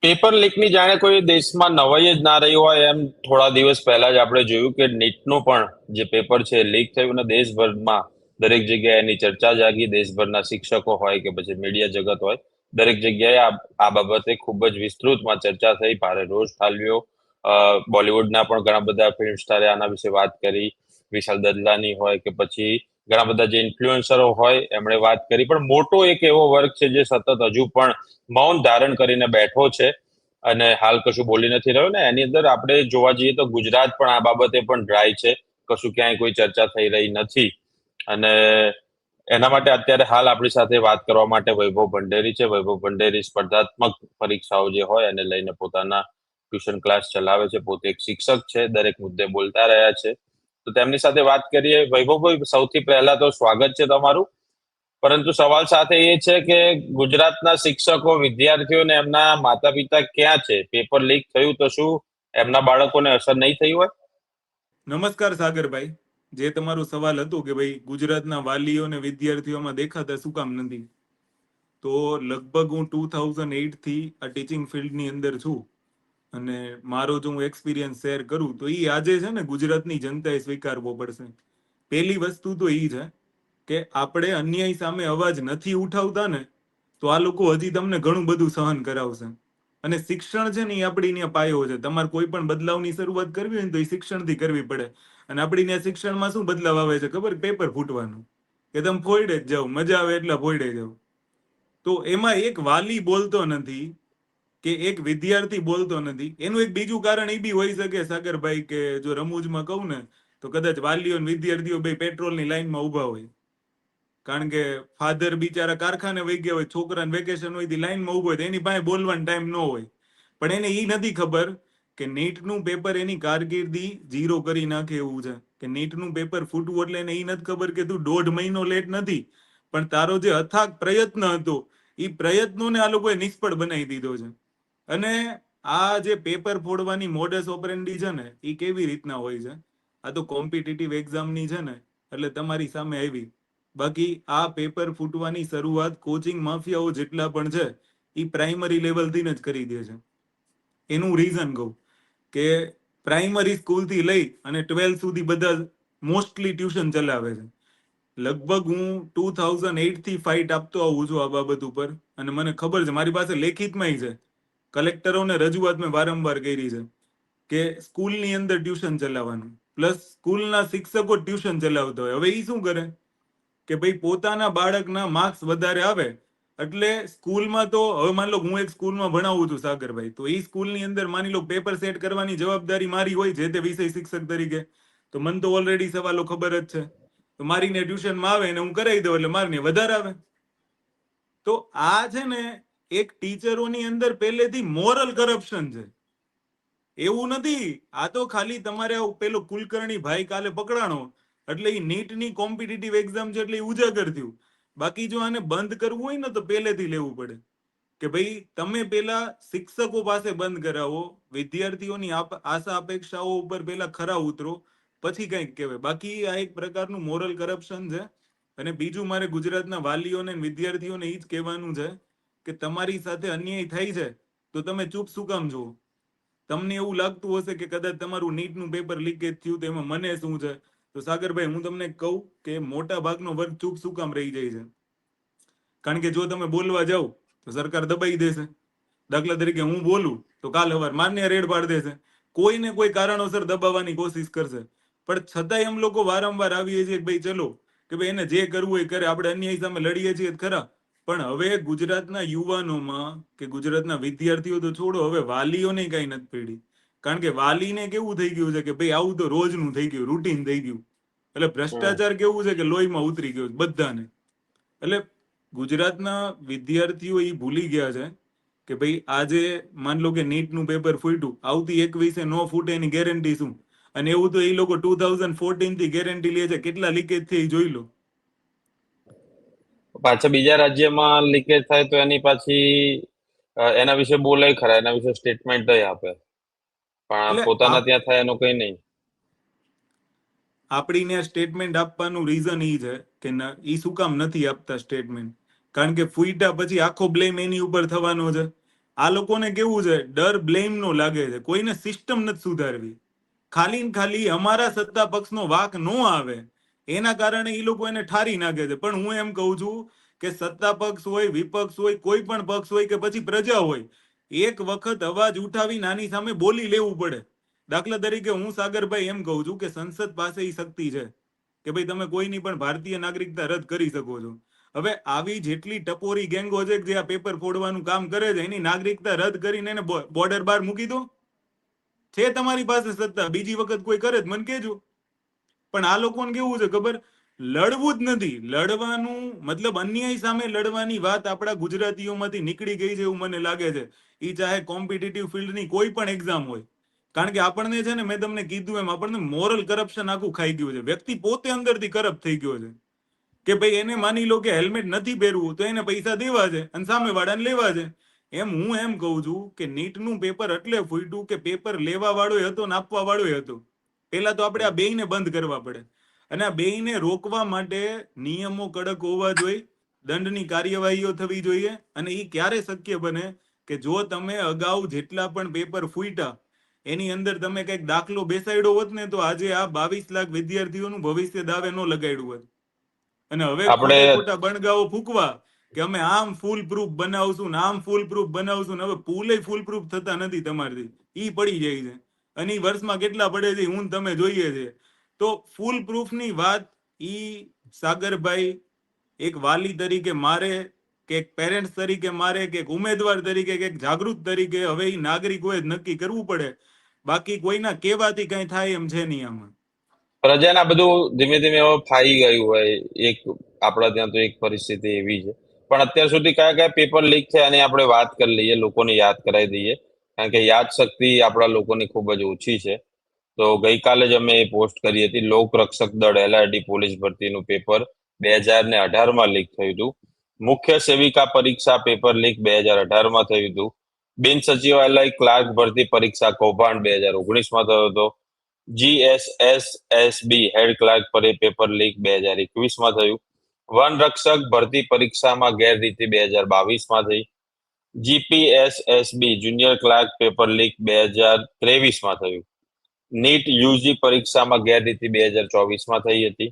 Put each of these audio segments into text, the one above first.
Paper લીકની જાણે કોઈ દેશમાં નવાઈ જ ના રહી હોય એમ થોડા દિવસ પહેલા જ આપણે જોયું કે નીટનું પણ જે પેપર છે લીક થયું ને દેશભરમાં દરેક જગ્યાએ એની ચર્ચા જાગી. દેશભરના શિક્ષકો હોય કે પછી મીડિયા જગત હોય, દરેક જગ્યાએ આ બાબતે ખૂબ જ વિસ્તૃતમાં ચર્ચા થઈ, ભારે રોષ ઠાલવ્યો. બોલિવૂડના પણ ઘણા બધા ફિલ્મ સ્ટારે આના વિશે વાત કરી. વિશાલ દદલાની હોય કે પછી ઘણા બધા જે ઇન્ફ્લુએન્સરો હોય એમણે વાત કરી. પણ મોટો એક એવો વર્ગ છે જે સતત હજુ પણ મૌન ધારણ કરીને બેઠો છે અને હાલ કશું બોલી નથી રહ્યો ને. એની અંદર આપણે જોવા જઈએ તો ગુજરાત પણ આ બાબતે પણ ડ્રાય છે. કશું ક્યાંય કોઈ ચર્ચા થઈ રહી નથી. અને એના માટે અત્યારે હાલ આપણી સાથે વાત કરવા માટે વૈભવ ભંડેરી છે. વૈભવ ભંડેરી સ્પર્ધાત્મક પરીક્ષાઓ જે હોય એને લઈને પોતાના ટ્યુશન ક્લાસ ચલાવે છે. પોતે એક શિક્ષક છે, દરેક મુદ્દે બોલતા રહ્યા છે. તો તેમની સાથે વાત કરીએ. વૈભવભાઈ, સૌથી પહેલા તો સ્વાગત છે તમારું. પરંતુ સવાલ સાથે એ છે કે ગુજરાતના શિક્ષકો, વિદ્યાર્થીઓને એમના માતા પિતા ક્યાં છે? પેપર લીક થયું તો શું એમના બાળકોને અસર નહીં થઈ હોય? નમસ્કાર સાગરભાઈ. જે તમારું સવાલ હતું કે ભાઈ ગુજરાતના વાલીઓ અને વિદ્યાર્થીઓમાં દેખાતા શું કામ નથી, તો લગભગ હું 2008 થી આ ટીચિંગ ફિલ્ડની અંદર છું અને મારો જો હું એક્સપિરિયન્સ શેર કરું તો એ આજે છે ને ગુજરાતની જનતાએ સ્વીકારવો પડશે. પહેલી વસ્તુ તો એ છે કે આપણે અન્યાય સામે અવાજ નથી ઉઠાવતા ને તો આ લોકો હજી તમને ઘણું બધું સહન કરાવશે. અને શિક્ષણ છે ને એ આપણી ત્યાં પાયો છે. તમારે કોઈ પણ બદલાવની શરૂઆત કરવી હોય ને તો એ શિક્ષણથી કરવી પડે. અને આપણી ત્યાં શિક્ષણમાં શું બદલાવ આવે છે ખબર? પેપર ફૂટવાનું, કે તમે ફોડે જ જાઓ, મજા આવે એટલા ફોડે જાઓ. તો એમાં એક વાલી બોલતો નથી કે એક વિદ્યાર્થી બોલતો નથી. એનું એક બીજું કારણ એ બી હોઈ શકે સાગરભાઈ, કે જો રમૂજમાં કહું ને તો કદાચ વાલીઓ અને વિદ્યાર્થીઓ બે પેટ્રોલની લાઈનમાં ઉભા હોય. કારણ કે ફાધર બિચારા કારખાને વહી ગયા હોય, છોકરાને વેકેશન હોય લાઈનમાં ઉભો હોય, એની પાસે બોલવાનો ટાઈમ ન હોય. પણ એને એ નથી ખબર કે નીટનું પેપર એની કારકિર્દી ઝીરો કરી નાખે એવું છે. કે નીટનું પેપર ફૂટવું એટલે એને એ નથી ખબર કે તું 1.5 મહિનો લેટ નથી, પણ તારો જે અથાગ પ્રયત્ન હતો એ પ્રયત્નોને આ લોકોએ નિષ્ફળ બનાવી દીધો છે. અને આ જે પેપર ફોડવાની મોડસ ઓપરેન્ડી છે ને એ કેવી રીતના હોય છે? આ તો કોમ્પિટિટિવ એક્ઝામની છે ને એટલે તમારી સામે આવી. બાકી આ પેપર ફૂટવાની શરૂઆત કોચિંગ માફિયાઓ જેટલા પણ છે એ પ્રાઇમરી લેવલથી જ કરી દે છે. એનું રીઝન કહું કે પ્રાઇમરી સ્કૂલથી લઈ અને 12th સુધી બધા મોસ્ટલી ટ્યુશન ચલાવે છે. લગભગ હું 2008 થી ફાઇટ આપતો આવું છું આ બાબત ઉપર, અને મને ખબર છે, મારી પાસે લેખિતમાં છે. કલેક્ટરોને રજૂઆત મેં વારંવાર કરી છે કે સ્કૂલની અંદર ટ્યુશન ચલાવવાનું, પ્લસ સ્કૂલના શિક્ષકો ટ્યુશન ચલાવતા હોય. હવે એ શું કરે કે ભાઈ પોતાના બાળકના માર્ક્સ વધારે આવે એટલે સ્કૂલમાં તો, હવે માની લો હું એક સ્કૂલમાં ભણાવું છું સાગરભાઈ, તો એ સ્કૂલની અંદર માની લો પેપર સેટ કરવાની જવાબદારી મારી હોય જે તે વિષય શિક્ષક તરીકે. તો મને તો ઓલરેડી સવાલો ખબર જ છે. તો મારીને ટ્યુશનમાં આવે ને હું કરાવી દઉં એટલે મારીને વધારે આવે. તો આ છે ને એક ટીચરોની અંદર પહેલેથી મોરલ કરપ્શન છે. એવું નથી આ તો ખાલી તમારે પેલો કુલકર્ણી ભાઈ કાલે પકડાણો એટલે એ નીટની કોમ્પિટિટિવ એક્ઝામ છે એટલે એ ઉજાગર થયું. બાકી જો આને બંધ કરવું હોય ને તો પહેલેથી લેવું પડે કે ભાઈ તમે પેલા શિક્ષકો પાસે બંધ કરાવો, વિદ્યાર્થીઓની આશા અપેક્ષાઓ ઉપર પેલા ખરા ઉતરો, પછી કંઈક કહેવાય. બાકી આ એક પ્રકારનું મોરલ કરપ્શન છે. અને બીજું મારે ગુજરાતના વાલીઓને વિદ્યાર્થીઓને એ જ કહેવાનું છે કે તમારી સાથે અન્યાય થાય છે તો તમે ચૂપ શું કામ છો? તમને એવું લાગતું હશે કે કદાચ તમારું નીટનું પેપર લીકેજ થયું તો એમાં મને શું છે, તો સાગરભાઈ હું તમને કહું કે મોટા ભાગનો વર્ગ ચૂપ શું કામ રહી જાય છે? કારણ કે જો તમે બોલવા જાઓ તો સરકાર દબાઈ દેશે. દાખલા તરીકે હું બોલું તો કાલ સવાર માન્ય રેડ પાડી દેશે. કોઈને કોઈ કારણોસર દબાવવાની કોશિશ કરશે. પણ છતાંય એમ લોકો વારંવાર આવીએ છીએ કે ભાઈ ચલો કે ભાઈ એને જે કરવું હોય કરે, આપણે અન્યાય સામે લડીએ છીએ ખરા. પણ હવે ગુજરાતના યુવાનોમાં કે ગુજરાતના વિદ્યાર્થીઓ તો છોડો, હવે વાલીઓને કઈ નથી પડી. કારણ કે વાલીને કેવું થઈ ગયું છે કે ભાઈ આવું તો રોજનું થઈ ગયું, રૂટીન થઈ ગયું. એટલે ભ્રષ્ટાચાર કેવું છે કે લોહીમાં ઉતરી ગયો બધાને. એટલે ગુજરાતના વિદ્યાર્થીઓ એ ભૂલી ગયા છે કે ભાઈ આજે માન લો કે નીટનું પેપર ફૂટ્યું, આવતી 21 નો ફૂટે એની ગેરંટી શું? અને એવું તો એ લોકો 2014 થી ગેરંટી લે છે. કેટલા લીકેજ થઈ જોઈ લો. પાછા બીજા રાજ્યમાં લીકેજ થાય તો એની પાછી એના વિશે બોલાય ખરા, એના વિશે સ્ટેટમેન્ટ આપે. પણ એટલે પોતાના ત્યાં થાય એનું કઈ નહીં. આપણીને સ્ટેટમેન્ટ આપવાનું રીઝન એ છે કે એ શું કામ નથી આપતા સ્ટેટમેન્ટ? કારણ કે ફૂઈટા પછી આખો બ્લેમ એની ઉપર થવાનો છે. આ લોકોને કેવું છે, ડર બ્લેમ નો લાગે છે, કોઈને સિસ્ટમ નથી સુધારવી. ખાલી ને ખાલી અમારા સત્તા પક્ષનો વાક નો આવે એના કારણે એ લોકો એને ઠારી નાખે છે. પણ હું એમ કહું છું કે સત્તા પક્ષ હોય, વિપક્ષ હોય, કોઈ પણ પક્ષ હોય કે પછી પ્રજા હોય, એક વખત અવાજ ઉઠાવી નાની સામે બોલી લેવું પડે. દાખલા તરીકે હું સાગરભાઈ એમ કહું છું કે સંસદ પાસે એ શક્તિ છે કે ભાઈ તમે કોઈની પણ ભારતીય નાગરિકતા રદ કરી શકો છો. હવે આવી જેટલી ટપોરી ગેંગો છે જે આ પેપર ફોડવાનું કામ કરે છે, એની નાગરિકતા રદ કરીને એને બોર્ડર બહાર મૂકી દો. છે તમારી પાસે સત્તા, બીજી વખત કોઈ કરે મને કેજો. પણ આ લોકોને કેવું છે ખબર, લડવું જ નથી. લડવાનું મતલબ અન્યાય સામે લડવાની વાત આપણા ગુજરાતીઓમાંથી નીકળી ગઈ છે એવું મને લાગે છે. એ ચાહે કોમ્પિટિટિવ ફિલ્ડની કોઈ પણ એક્ઝામ હોય. કારણ કે આપણને છે ને, મેં તમને કીધું એમ, આપણને મોરલ કરપ્શન આખું ખાઈ ગયું છે. વ્યક્તિ પોતે અંદરથી કરપ્ટ થઈ ગયો છે કે ભાઈ એને માની લો કે હેલ્મેટ નથી પહેરવું તો એને પૈસા દેવા છે અને સામેવાળાને લેવા છે. એમ હું એમ કહું છું કે નીટનું પેપર એટલે ફૂટ્યું કે પેપર લેવા વાળો હતો ને આપવા વાળો હતો. પેલા તો આપણે આ બેયને બંધ કરવા પડે, અને આ બેયને રોકવા માટે નિયમો કડક હોવા જોઈએ, દંડની કાર્યવાહીઓ થવી જોઈએ. અને એ ક્યારે શક્ય બને કે જો તમે અગાઉ જેટલા પણ પેપર ફૂટ્યા એની અંદર તમે કંઈક દાખલો બેસાડ્યો હોત ને, તો આજે આ 22 લાખ વિદ્યાર્થીઓનું ભવિષ્ય દાવે ન લગાડ્યું હોત. અને હવે આપણે ખોટે ખોટા બણગાઓ ફૂકવા કે અમે આમ ફૂલ પ્રૂફ બનાવશું ને આમ ફૂલ પ્રૂફ બનાવશું ને, હવે પુલે ફૂલ પ્રૂફ થતા નથી તમારથી, ઈ પડી જાય છે. અને ઈ વર્ષમાં કેટલા પડે છે હું તમે જોઈએ છે. તો ફૂલ પ્રૂફની વાત ઈ સાગરભાઈ એક વાલી તરીકે મારે, કે એક પેરેન્ટ્સ તરીકે મારે, કે એક ઉમેદવાર તરીકે, કે એક જાગૃત તરીકે હવે ઈ નાગરિકોએ જ નક્કી કરવું પડે. બાકી કોઈના કહેવાથી કઈ થાય એમ છે નહીં આમાં. પ્રજાને આ બધું ધીમે ધીમે હવે ફાઈ ગયું હોય, એક આપણા ત્યાં તો એક પરિસ્થિતિ એવી છે. પણ અત્યાર સુધી કયા કયા પેપર લીક થયા એની આપણે વાત કરી લઈએ, લોકોને યાદ કરાવી દઈએ, કારણ કે યાદ શક્તિ આપણા લોકોની ખૂબ જ ઓછી છે. તો ગઈકાલે જ અમે એ પોસ્ટ કરી હતી, લોક રક્ષક દળ LRD પોલીસ ભરતીનું પેપર 2018માં લીક થયું હતું. મુખ્ય સેવિકા પરીક્ષા પેપર લીક 2018માં થયું હતું. બિન સચિવાલય ક્લાર્ક ભરતી પરીક્ષા કૌભાંડ 2019માં થયો હતો. GSSSB head clerk paper leak 2021માં થયું. વન રક્ષક ભરતી પરીક્ષામાં ગેરરીતિ 2022માં થઈ. GPSSB junior clerk paper leak 2023માં થયું. નીટ યુજી પરીક્ષામાં ગેરરીતિ 2024માં થઈ હતી.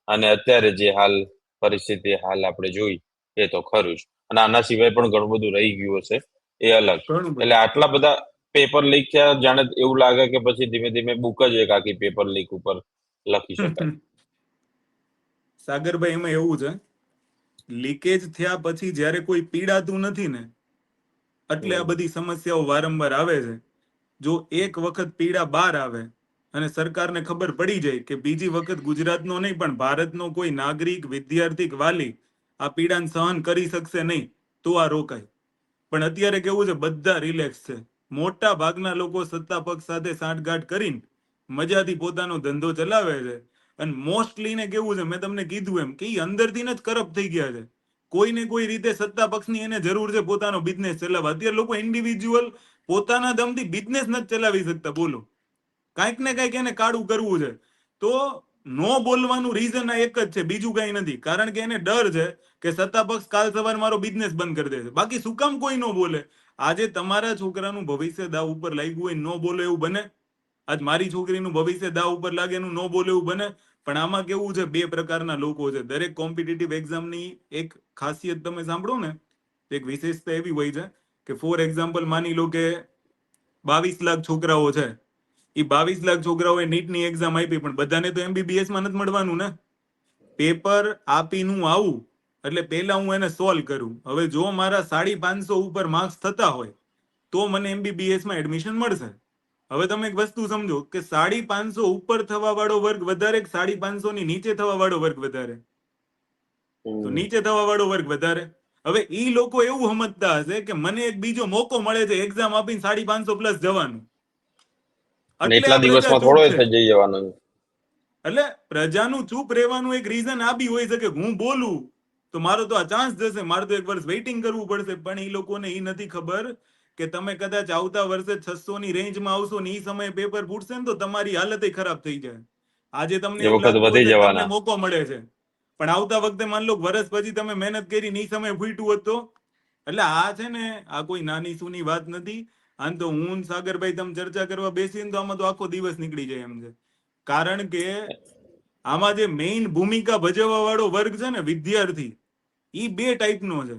અને અત્યારે જે હાલ પરિસ્થિતિ હાલ આપણે જોઈ એ તો ખરું જ. અને આના સિવાય પણ ઘણું બધું રહી ગયું હશે, એ અલગ. ઘણું એટલે બધું. આટલા બધા પેપર લીક થયા, જાણે એવું લાગે કે પછી ધીમે ધીમે બુક જ એક આખી પેપર લીક ઉપર લખી શકાય. સાગરભાઈ એમાં એવું છે, લીકેજ થયા પછી જ્યારે કોઈ પીડાતું નથી ને, એટલે આ બધી સમસ્યાઓ વારંવાર આવે છે. જો એક વખત પીડા બહાર આવે અને સરકારને ખબર પડી જાય કે બીજી વખત ગુજરાતનો નહીં પણ ભારતનો કોઈ નાગરિક, વિદ્યાર્થી કે વાલી આ પીડાને સહન કરી શકશે નહીં, તો આ રોકાય. પણ અત્યારે કેવું છે, બધા રિલેક્સ છે. મોટા ભાગના લોકો સત્તા પક્ષ સાથે સાંઠગાંઠ કરીને મજાથી પોતાનો ધંધો ચલાવે છે. અને મોસ્ટલી ને કેવું છે, મેં તમને કીધું એમ કે અંદરથી જ કરપ્ટ થઈ ગયા છે. કોઈને કોઈ રીતે સત્તા પક્ષની એને જરૂર છે પોતાનો બિઝનેસ ચલાવવા. અત્યારે લોકો ઇન્ડિવિજ્યુઅલ પોતાના દમથી બિઝનેસ નથી ચલાવી શકતા. બોલો, કાંઈક ને કાંઈક એને કાળું કરવું છે. તો નો બોલવાનું રીઝન આ એક જ છે, બીજું કઈ નથી. કારણ કે એને ડર છે કે સત્તા પક્ષ કાલ સવાર મારો બિઝનેસ બંધ કરી દેશે. બાકી શું કામ કોઈ ન બોલે? આજે તમારા છોકરાનું ભવિષ્ય દાવ ઉપર લાગ્યું હોય, ન બોલે એવું બને? આજ મારી છોકરીનું ભવિષ્ય દાવ ઉપર લાગે એનું ન બોલે એવું બને? પણ આમાં કેવું છે, બે પ્રકારના લોકો છે. દરેક કોમ્પિટિટિવ એક્ઝામની એક ખાસિયત તમે સાંભળો ને, એક વિશેષતા એવી હોય છે કે ફોર એક્ઝામ્પલ માની લો કે 22 લાખ છોકરાઓ છે. એ 22 લાખ છોકરાઓએ નીટની એક્ઝામ આપી, પણ બધાને તો MBBS માં નથી મળવાનું ને. પેપર આપીનું આવું એટલે પહેલા હું એને સોલ્વ કરું. હવે જો મારા 550 ઉપર માર્ક્સ થતા હોય તો મને MBBS માં એડમિશન મળશે. હવે તમે એક વસ્તુ સમજો કે 550 ઉપર થવા વાળો વર્ગ વધારે, 550 ની નીચે થવા વાળો વર્ગ વધારે? તો નીચે થવા વાળો વર્ગ વધારે. હવે ઈ લોકો એવું સમજતા હશે કે મને એક બીજો મોકો મળે છે એક્ઝામ આપીને 550 પ્લસ જવાનું, અને એટલે એટલા આ પ્રજા દિવસમાં થોડો ચૂપ એ છે. થઈ જવાનું. એટલે પ્રજાનું ચૂપ રહેવાનું એક રીઝન આ બી હોય શકે, હું બોલું તો મારો તો આ ચાન્સ જશે, મારે તો એક વર્ષ વેઇટિંગ કરવું પડશે. પણ એ લોકોને એ નથી ખબર કે તમે કદાચ આવતા વર્ષે 600 ની રેન્જમાં આવશો ને એ સમયે પેપર ફૂટશે ને તો તમારી હાલત ખરાબ થઈ જાય. આજે તમને એ એવું વખત લાગતું વધી હશે તમને જવાના. મોકો મળે છે, પણ આવતા વખતે માન લો વર્ષ પછી તમે મહેનત કરી ને એ સમયે ફૂટ્યું હોત તો એટલે આ છે ને, આ કોઈ નાની સૂની વાત નથી. આમ તો હું ને સાગરભાઈ તમે ચર્ચા કરવા બેસીને તો આમાં તો આખો દિવસ નીકળી જાય એમ છે. કારણ કે આમાં જે મેઇન ભૂમિકા ભજવવા વાળો વર્ગ છે ને, વિદ્યાર્થી, એ બે ટાઈપનો છે.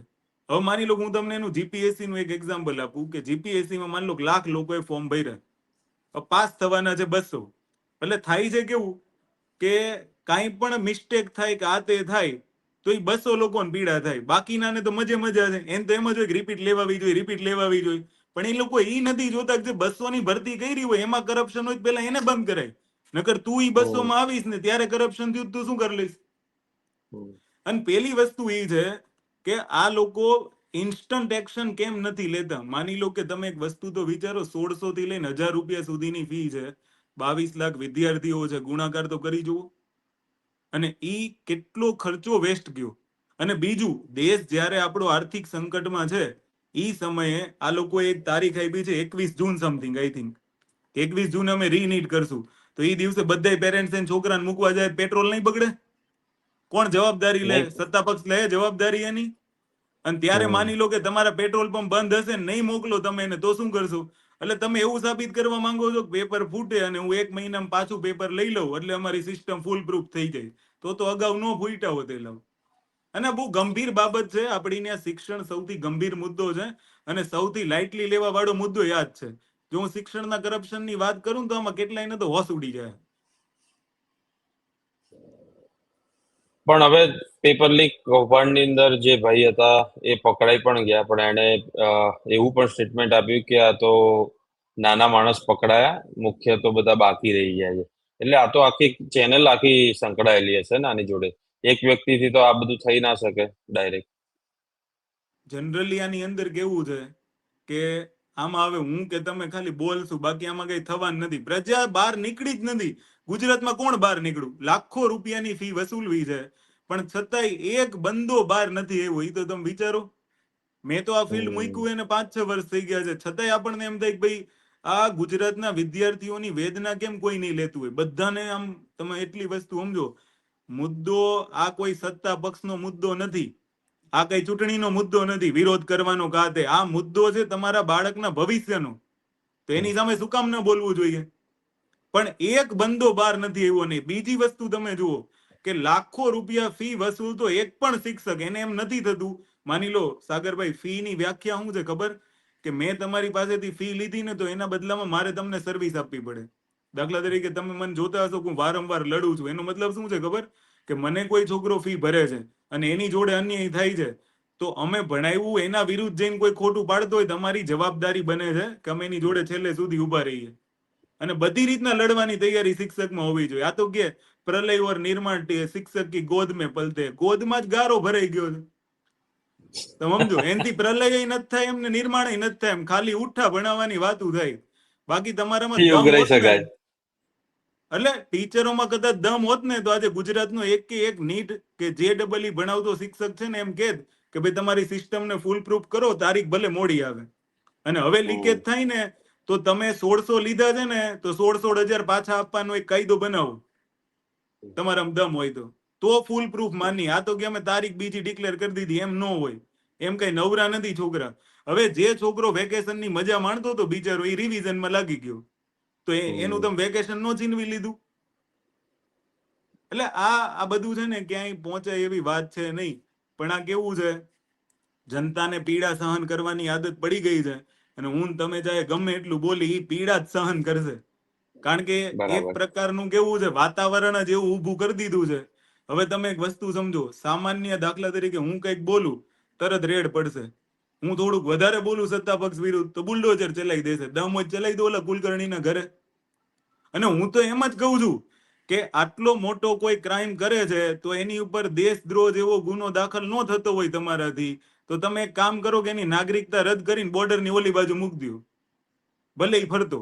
હવે માની લો કે હું તમને એનું જીપીએસસી નું એક એક્ઝામ્પલ આપું કે જીપીએસસી માં માની લો કે 1,00,000 લોકોએ ફોર્મ ભર્યા, પાસ થવાના છે 200. એટલે થાય છે કેવું કે કાંઈ પણ મિસ્ટેક થાય કે આ તે થાય તો એ 200 લોકોને પીડા થાય, બાકીનાને તો મજા છે. એને તો એમ જ હોય કે રિપીટ લેવાવી જોઈએ, રિપીટ લેવાવી જોઈએ. પણ એ લોકો એ નથી જોતા કે જે 200 ની ભરતી કરી હોય એમાં કરપ્શન હોય પેલા એને બંધ કરાય. નકર તું ઈ 200 માં આવીશ ને ત્યારે કરપ્શન થયું તું શું કરી લઈશ? અને પેલી વસ્તુ એ છે કે આ લોકો ઇન્સ્ટન્ટ એક્શન કેમ નથી લેતા. માની લો કે તમે એક વસ્તુ તો વિચારો, 1600 થી લઈને 1000 રૂપિયા સુધીની ફી છે, 22 લાખ વિદ્યાર્થીઓ છે, ગુણાકાર તો કરી જુઓ. અને ઈ કેટલો ખર્ચો વેસ્ટ ગયો. અને બીજું, દેશ જ્યારે આપણો આર્થિક સંકટમાં છે ઈ સમયે આ લોકોએ એક તારીખ આપી છે 21 જૂન સમથિંગ, આઈ થિંક 21 જૂન અમે રીનીટ કરશું. તો એ દિવસે બધા પેરેન્ટ્સ છોકરાને મૂકવા જાય, પેટ્રોલ નહીં બગડે? કોણ જવાબદારી લે? સત્તા પક્ષ લે જવાબદારી એની. અને ત્યારે માની લો કે તમારા પેટ્રોલ પંપ બંધ હશે, નહીં મોકલો તમે એને, તો શું કરશો? એટલે તમે એવું સાબિત કરવા માંગો છો કે પેપર ફૂટે અને હું 1 મહિનામાં પાછું પેપર લઈ લઉં એટલે અમારી સિસ્ટમ ફૂલ પ્રૂફ થઈ જાય. તો અગાઉ ન ફૂટ્યા હોત એ લાવ. અને બહુ ગંભીર બાબત છે આપણી ત્યાં. શિક્ષણ સૌથી ગંભીર મુદ્દો છે અને સૌથી લાઇટલી લેવા વાળો મુદ્દો યાદ છે. જો હું શિક્ષણના કરપ્શનની વાત કરું તો આમાં કેટલાયને તો હોશ ઉડી જાય. પણ હવે પેપર લીક કૌભાંડની અંદર જે ભાઈ હતા એ પકડાઈ પણ ગયા, પણ એણે એવું પણ સ્ટેટમેન્ટ આપ્યું કે આ તો નાના માણસ પકડાયા, મુખ્ય તો બધા બાકી રહી ગયા છે. એટલે આ તો આખી ચેનલ આખી સંકળાયેલી હશે ને આની જોડે. એક વ્યક્તિથી તો આ બધું થઈ ના શકે ડાયરેક્ટ. જનરલી આની અંદર કેવું છે કે આમાં હવે હું કે તમે ખાલી બોલશું, બાકી આમાં કઈ થવાનું નથી. પ્રજા બહાર નીકળી જ નથી. ગુજરાતમાં કોણ બહાર નીકળ્યું? લાખો રૂપિયાની ફી વસૂલવી છે, પણ છતાંય એક બંદો બહાર નથી આવ્યો. એ તો તમે વિચારો. મેં તો આ ફિલ્ડ મૂક્યું એને 5-6 વર્ષ થઈ ગયા છે, છતાંય આપણને એમ થાય કે ભાઈ આ ગુજરાતના વિદ્યાર્થીઓની વેદના કેમ કોઈ નહીં લેતું હોય. બધાને આમ, તમે એટલી વસ્તુ સમજો, મુદ્દો આ કોઈ સત્તા પક્ષનો મુદ્દો નથી, આ કઈ ચૂંટણીનો મુદ્દો નથી વિરોધ કરવાનો કાતે. આ મુદ્દો છે તમારા બાળકના ભવિષ્યનો. તો એની સામે શું કામ ન બોલવું જોઈએ? પણ એક બંદો બહાર નથી આવ્યો નહીં. બીજી વસ્તુ તમે જુઓ કે લાખો રૂપિયા ફી વસૂલતો એક પણ શિક્ષક, એને એમ નથી થતું. માની લો સાગરભાઈ, ફી ની વ્યાખ્યા શું છે ખબર? કે મેં તમારી પાસેથી ફી લીધી ને તો એના બદલામાં મારે તમને સર્વિસ આપવી પડે. દાખલા તરીકે તમે મને જોતા હશો કે હું વારંવાર લડું છું. એનો મતલબ શું છે ખબર? કે મને કોઈ છોકરો ફી ભરે છે અને એની જોડે અન્યાય થાય છે, તો અમે ભણાવ્યું એના વિરુદ્ધ જઈને કોઈ ખોટું પાડતો હોય, તમારી જવાબદારી બને છે કે અમે એની જોડે છેલ્લે સુધી ઉભા રહીએ. અને બધી રીતના લડવાની તૈયારી શિક્ષકમાં હોવી જોઈએ. આ તો કે પ્રલય ઓર નિર્માણ શિક્ષક કી ગોદ મેં પલતે, ગોદમાં જ ગારો ભરાઈ ગયો છે. તમે સમજો, એનથી પ્રલય નથી થાય એમને નિર્માણ નથી થાય, એમ ખાલી ઉઠા ભણાવવાની વાતું થાય. બાકી તમારામાં ફી દમ ઉઘરાઈ હોત ને, શકાય. એટલે ટીચરોમાં કદાચ દમ હોત ને તો આજે ગુજરાતનો એક કે એક નીટ કે JEE ભણાવતો શિક્ષક છે ને એમ કે ભાઈ તમારી સિસ્ટમને ફૂલ પ્રૂફ કરો, તારીખ ભલે મોડી આવે. અને હવે લીકેજ થાય ને તો તમે 1600 લીધા છે ને તો 16,000 પાછા આપવાનો એક કાયદો બનાવો, તમારામાં દમ હોય તો ફૂલ પ્રૂફ માની. આ તો કે અમે તારીખ બીજી ડિક્લેર કરી દીધી, એમ ન હોય. એમ કઈ નવરા નથી છોકરા. હવે જે છોકરો વેકેશન ની મજા માણતો હતો બિચારો, એ રિવિઝનમાં લાગી ગયો, તો એનું તમે વેકેશન નો છીનવી લીધું. એટલે આ બધું છે ને ક્યાંય પહોંચાય એવી વાત છે નહીં. પણ આ કેવું છે, જનતાને પીડા સહન કરવાની આદત પડી ગઈ છે. અને હું તમે ચાહે ગમે એટલું બોલી, એ પીડા જ સહન કરશે. કારણ કે એક બરાબર. પ્રકારનું કેવું છે, વાતાવરણ જ એવું ઊભું કરી દીધું છે. હવે તમે એક વસ્તુ સમજો, સામાન્ય દાખલા તરીકે હું કંઈક બોલું, તરત રેડ પડશે. હું થોડુંક વધારે બોલું સત્તા પક્ષ વિરુદ્ધ તો બુલડોઝર ચલાવી દેશે. દમ હોય ચલાવી દો ઓલા કુલકર્ણીના ઘરે. અને હું તો એમ જ કહું છું કે આટલો મોટો કોઈ ક્રાઇમ કરે છે તો એની ઉપર દેશદ્રોહ જેવો ગુનો દાખલ ન થતો હોય તમારાથી, તો તમે એક કામ કરો કે એની નાગરિકતા રદ કરીને બોર્ડરની ઓલી બાજુ મૂકી દો, ભલે ઈ ફરતો.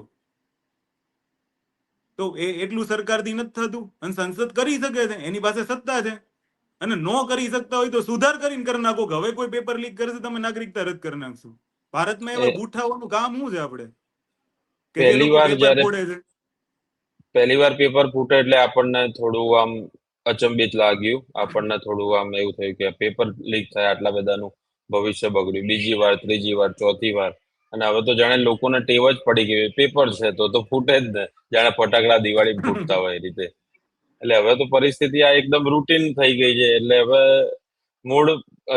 તો એટલું સરકારથી નથી થતું. અને સંસદ કરી શકે છે, એની પાસે સત્તા છે. અને નો કરી શકતા હોય તો સુધાર કરીને કરી નાખો કે હવે કોઈ પેપર લીક કરશે તમે નાગરિકતા રદ કરી નાખશું. ભારતમાં એવા એ બુઠાઓનું કામ શું છે આપણે કે જે પહેલી લોકો વાર પેપર જ્યારે ફોડે છે? પહેલી વાર પેપર ફૂટે એટલે આપણને થોડું આમ અચંબિત લાગ્યું. આપણને થોડું આમ એવું થયું કે પેપર લીક થાય આટલા બધાનું. ભવિષ્ય બગડ્યું, બીજી વાર, ત્રીજી વાર, ચોથી વાર. અને હવે તો જાણે લોકોને ટેવ જ પડી ગઈ, પેપર છે તો ફૂટે જ ને, જાણે ફટાકડા દિવાળી ફૂટતા હોય એ રીતે. એટલે હવે તો પરિસ્થિતિ આ એકદમ રૂટીન થઈ ગઈ છે. એટલે હવે મૂળ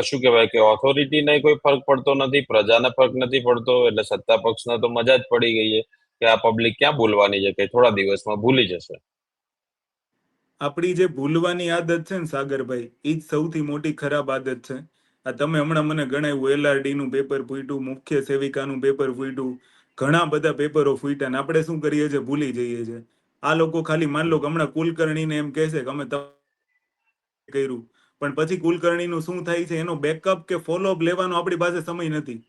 શું કહેવાય કે ઓથોરિટીને કોઈ ફરક પડતો નથી, પ્રજાને ફરક નથી પડતો, એટલે સત્તા પક્ષને તો મજા જ પડી ગઈ છે કે આ પબ્લિક ક્યાં ભૂલવાની છે, કે થોડા દિવસમાં ભૂલી જશે. આપણી જે ભૂલવાની આદત છે ને સાગરભાઈ, એ જ સૌથી મોટી ખરાબ આદત છે. આ તમે હમણાં મને ગણાવ્યું LRD નું પેપર ફૂટ્યું, મુખ્ય સેવિકાનું પેપર ફૂટ્યું, ઘણા બધા પેપરો ફૂટ્યા ને આપણે શું કરીએ છીએ, ભૂલી જઈએ છીએ. આ લોકો ખાલી માન લો કે હમણાં કુલકર્ણીને એમ કહેશે કે અમે કર્યું, પણ પછી કુલકર્ણીનું શું થાય છે એનો બેકઅપ કે ફોલોઅપ લેવાનો આપણી પાસે સમય નથી,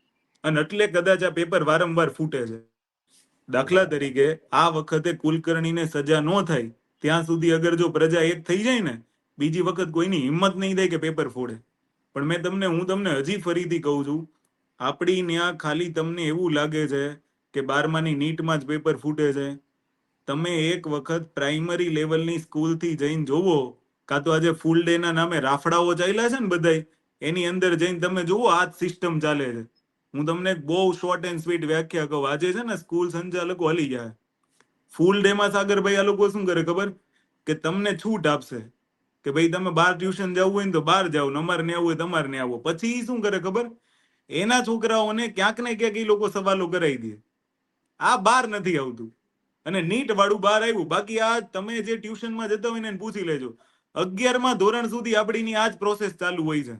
અને એટલે કદાચ આ પેપર વારંવાર ફૂટે છે. દાખલા તરીકે આ વખતે કુલકર્ણીને સજા ન થાય ત્યાં સુધી અગર જો પ્રજા એક થઈ જાય ને, બીજી વખત કોઈની હિંમત નહીં થાય કે પેપર ફોડે. પણ હું તમને હજી ફરીથી કહું છું, આપણી ત્યાં ખાલી તમને એવું લાગે છે કે 12માની નીટમાં જ પેપર ફૂટે છે. તમે એક વખત પ્રાઇમરી લેવલની સ્કૂલથી જઈને જોવો, કાં તો આજે ફૂલ ડે ના નામે રાફડાઓ ચાલ્યા છે ને બધાય, એની અંદર જઈને તમે જુઓ આ જ સિસ્ટમ ચાલે છે. હું તમને બહુ શોર્ટ એન્ડ સ્વીટ વ્યાખ્યા કહું. આજે છે ને સ્કૂલ સંચાલકો હલી જાય. ફૂલ ડે માં સાગરભાઈ આ લોકો શું કરે ખબર, કે તમને છૂટ આપશે કે ભાઈ તમે બહાર ટ્યુશન જવું હોય ને તો બહાર જાઓ, અમારે ને આવવું હોય તમારે ને આવો. પછી શું કરે ખબર, એના છોકરાઓને ક્યાંક ને ક્યાંક એ લોકો સવાલો કરાવી દે. આ બહાર નથી આવતું અને નીટ વાળું બહાર આવ્યું. બાકી આ તમે જે ટ્યુશનમાં જતા હોય ને એને પૂછી લેજો, 11મા ધોરણ સુધી આપણી આ જ પ્રોસેસ ચાલુ હોય છે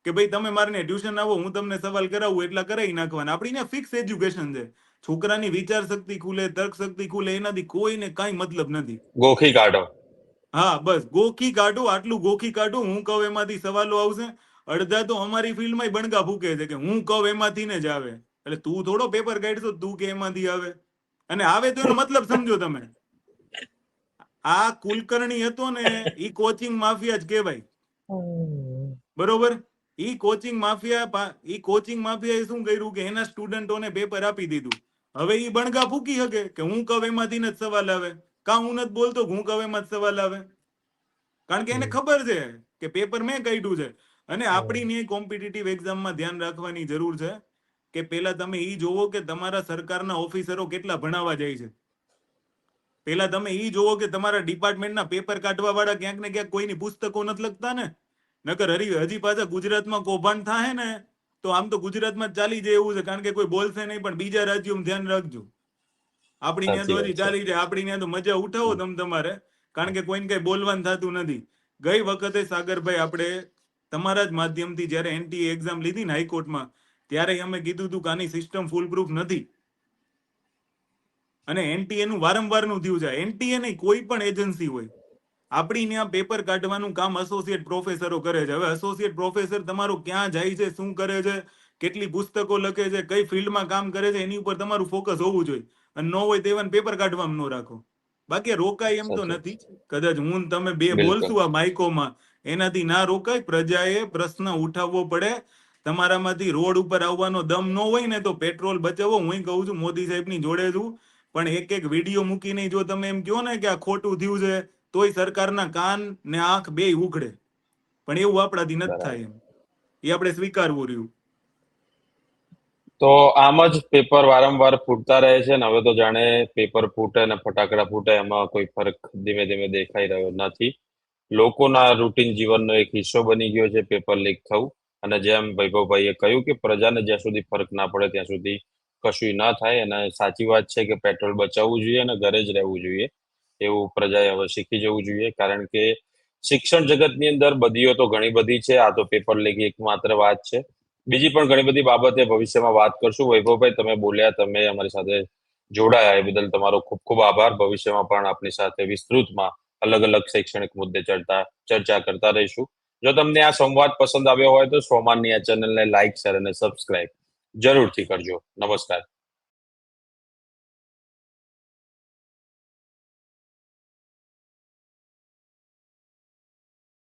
કે ભાઈ તમે મારને ટ્યુશન આવો, હું તમને સવાલ કરાવું એટલા કરાવી નાખવાના. આપણી ફિક્સ એજ્યુકેશન છે. છોકરાની વિચાર શક્તિ ખુલે, તર્ક શક્તિ ખુલે, એનાથી કોઈને કાંઈ મતલબ નથી. ગોખી કાઢો. હા બસ ગોખી કાઢો, આટલું ગોખી કાઢો. હું કહું એમાંથી સવાલો આવશે. અડધા તો અમારી ફિલ્ડમાં બણગા ફૂકે છે કે હું કહું એમાંથી ને જ આવે. એટલે તું થોડો પેપર કાઢશો, તું કે એમાંથી આવે, અને આવે તો એનો મતલબ સમજો તમે. આ કુલકર્ણી હતો ને, ઈ કોચિંગ માફિયા જ કહેવાય, બરોબર? ઈ કોચિંગ માફિયાએ શું કર્યું કે એના સ્ટુડન્ટોને પેપર આપી દીધું. હવે ઈ બણગા ફૂકી શકે કે હું કહું એમાંથી જ સવાલ આવે, કાં હું નથી બોલતો હું કહું એમાં જ સવાલ આવે. કારણ કે એને ખબર છે કે પેપર મેં કાઢ્યું છે. અને આપણી કોમ્પિટિટિવ એક્ઝામમાં ધ્યાન રાખવાની જરૂર છે કે પેલા તમે ઈ જોવો કે તમારા સરકારના ઓફિસરો કેટલા ભણાવવા જાય છે. પેલા તમે ઈ જોવો કે તમારા ડિપાર્ટમેન્ટના પેપર કાઢવા વાળા ક્યાંક ને ક્યાંક કોઈની પુસ્તકો નથી લખતા ને. નકર હજી પાછા ગુજરાતમાં કૌભાંડ થાય ને તો આમ તો ગુજરાતમાં ચાલી જાય એવું છે, કારણ કે કોઈ બોલશે નહીં, પણ બીજા રાજ્યોમાં ધ્યાન રાખજો. આપણી ત્યાં તો હજી ચાલી જાય. આપણી ત્યાં તો મજા ઉઠાવો તમારે, કારણ કે કોઈને કઈ બોલવાનું થતું નથી. ગઈ વખતે સાગરભાઈ આપણે તમારા જ માધ્યમથી જયારે NTA એક્ઝામ લીધી ને હાઈકોર્ટમાં, ત્યારે અમે કીધું હતું કે આની સિસ્ટમ ફૂલ પ્રૂફ નથી. અને NTA નું વારંવારનું થયું છે. NTA નહીં, કોઈ પણ એજન્સી હોય, આપણી ત્યાં પેપર કાઢવાનું કામ એસોસિએટ પ્રોફેસરો કરે છે. હવે એસોસિએટ પ્રોફેસર તમારો ક્યાં જાય છે, શું કરે છે, કેટલી પુસ્તકો લખે છે, કઈ ફિલ્ડમાં કામ કરે છે, એની ઉપર તમારું ફોકસ હોવું જોઈએ. અને ન હોય તેવાને પેપર કાઢવામાં ન રાખો. બાકી રોકાય એમ તો નથી. કદાચ હું તમે બે બોલશું આ માઇકોમાં, એનાથી ના રોકાય. પ્રજાએ પ્રશ્ન ઉઠાવવો પડે. તમારામાંથી રોડ ઉપર આવવાનો દમ ન હોય ને તો પેટ્રોલ બચાવો. હું કહું છું મોદી સાહેબની જોડે છું, પણ એક વિડીયો મૂકીને જો તમે એમ કહો ને કે આ ખોટું થયું છે, તોય સરકારના કાન ને આંખ બે ઉઘડે. પણ એવું આપણાથી નથી થાય. એમ એ આપણે સ્વીકારવું રહ્યું. તો આમ જ પેપર વારંવાર ફૂટતા રહે છે ને હવે તો જાણે પેપર ફૂટે ને ફટાકડા ફૂટે એમાં કોઈ ફરક ધીમે ધીમે દેખાઈ રહ્યો નથી. લોકોના રૂટીન જીવનનો એક હિસ્સો બની ગયો છે પેપર લીક થવું. અને જેમ વૈભવભાઈએ કહ્યું કે પ્રજાને જ્યાં સુધી ફરક ના પડે ત્યાં સુધી કશું ના થાય. અને સાચી વાત છે કે પેટ્રોલ બચાવવું જોઈએ અને ઘરે જ રહેવું જોઈએ, એવું પ્રજાએ હવે શીખી જવું જોઈએ. કારણ કે શિક્ષણ જગતની અંદર બદીઓ તો ઘણી બધી છે, આ તો પેપર લીક એકમાત્ર વાત છે. બીજી પણ ઘણી બધી બાબતે ભવિષ્યમાં વાત કરશું. વૈભવભાઈ, તમે બોલ્યા, તમે અમારી સાથે જોડાયા એ બદલ તમારો ખૂબ ખૂબ આભાર. ભવિષ્યમાં પણ આપની સાથે વિસ્તૃતમાં અલગ અલગ શૈક્ષણિક મુદ્દે ચર્ચા કરતા રહીશું. જો તમને આ સંવાદ પસંદ આવ્યો હોય તો સોમાનની આ ચેનલને લાઈક, શેર અને સબસ્ક્રાઇબ જરૂરથી કરજો. નમસ્કાર.